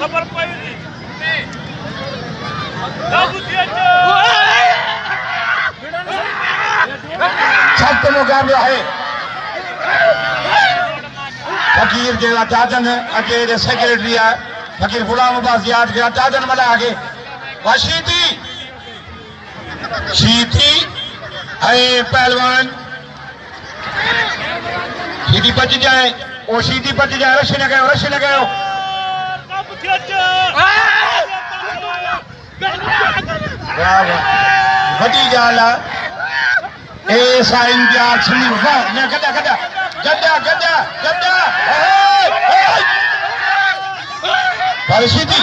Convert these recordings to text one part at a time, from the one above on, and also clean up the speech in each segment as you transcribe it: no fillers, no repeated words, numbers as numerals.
खबर पई सख्त मुकाबला है फकीर के अचाजन अगे सेक्रेटरी है फकीर गुलाम अब्बास याद के अचाजन वाला आगे वशीती शीती पहलवान शीती बच जाए वो शीती बच जाए रश न गयो वडी गाल ए साइन प्यार सुनी वाह न गड्डा गड्डा गड्डा गड्डा गड्डा पर शीती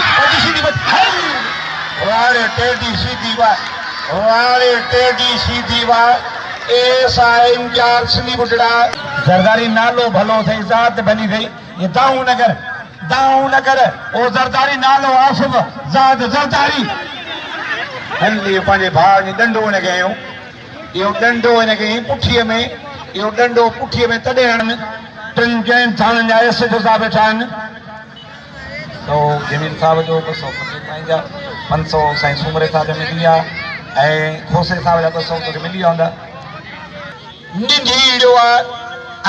वारे टेडी शीती वाह ए साइन प्यार सुनी बुढ़ा जरदारी नालो भलो थे जात बनी गई ये दाऊ नगर ओ जरदारी नालो आसिफ जात जरदारी हल्ली पंहिंजे भाउ जी डंडो न कयो इहो डंडो हिन खे पुठीअ में इहो डंडो पुठीअ में तॾहिं हणनि टिनि चइनि थाणनि जा एसएचओ साहब वेठा आहिनि तो जमील साहब जो 250 ताईं जा 500 साईं सूमरे साहब जो मिली आहे ऐं खोसे साहब जा 200 तोखे मिली वेंदा निंढीड़ो आहे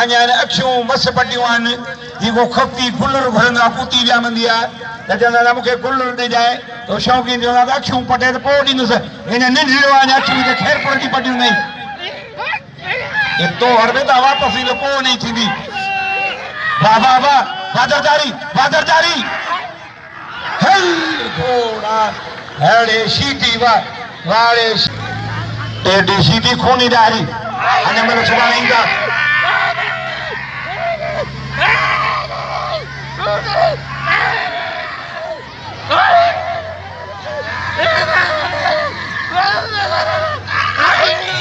अञा अखियूं मस पटियूं आहिनि जेको खपती गुलर घुरंदा कुती वियामंदी आहे त चवंदा मूंखे गुलर ॾिजाए तो शौक़ीन चवंदा त अखियूं पटे त पोइ ॾींदुसि हिन निंढीड़ो आहे अखियूं त ख़ैर पड़ जी पटियूं नहीं ये तो हर में तो वापसी तो पोइ नहीं थींदी वाह वाह वाह बादरदारी हल घोड़ा हेड़े शीटी वाड़े टेडी शीटी खूनी डारी अने मन सुभाणे ईंदा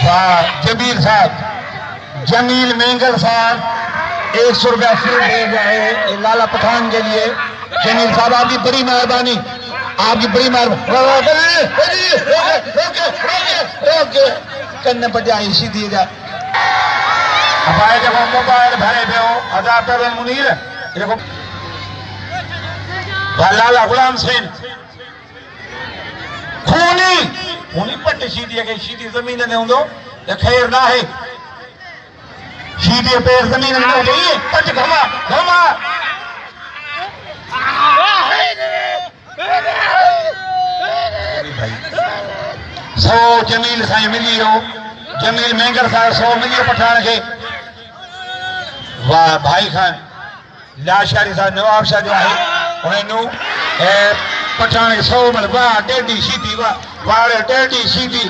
वाह जमील मेंगल साहब 100 रुपया फीस दे गए लाला पठान के लिए जमील साहब आपकी बड़ी मेहरबानी कन्न बजाई सीधी जा हमारे जब मोबाइल भरे पे हो आजाद मुनीर देखो लाला गुलाम सिंह खूनी पट सीधी जमीन ने होंदो त खैर ना है सीधे पैर जमीन में हो गई पट घमा सौ जमील साईं मिली हो जमील मेंगर साहब 100 मिली पठान के वाह भाई खान लाशारी साहब नवाब शाह जो है उन्हें पठान के 100 वाह टेडी सीधी वाह टेडी सीधी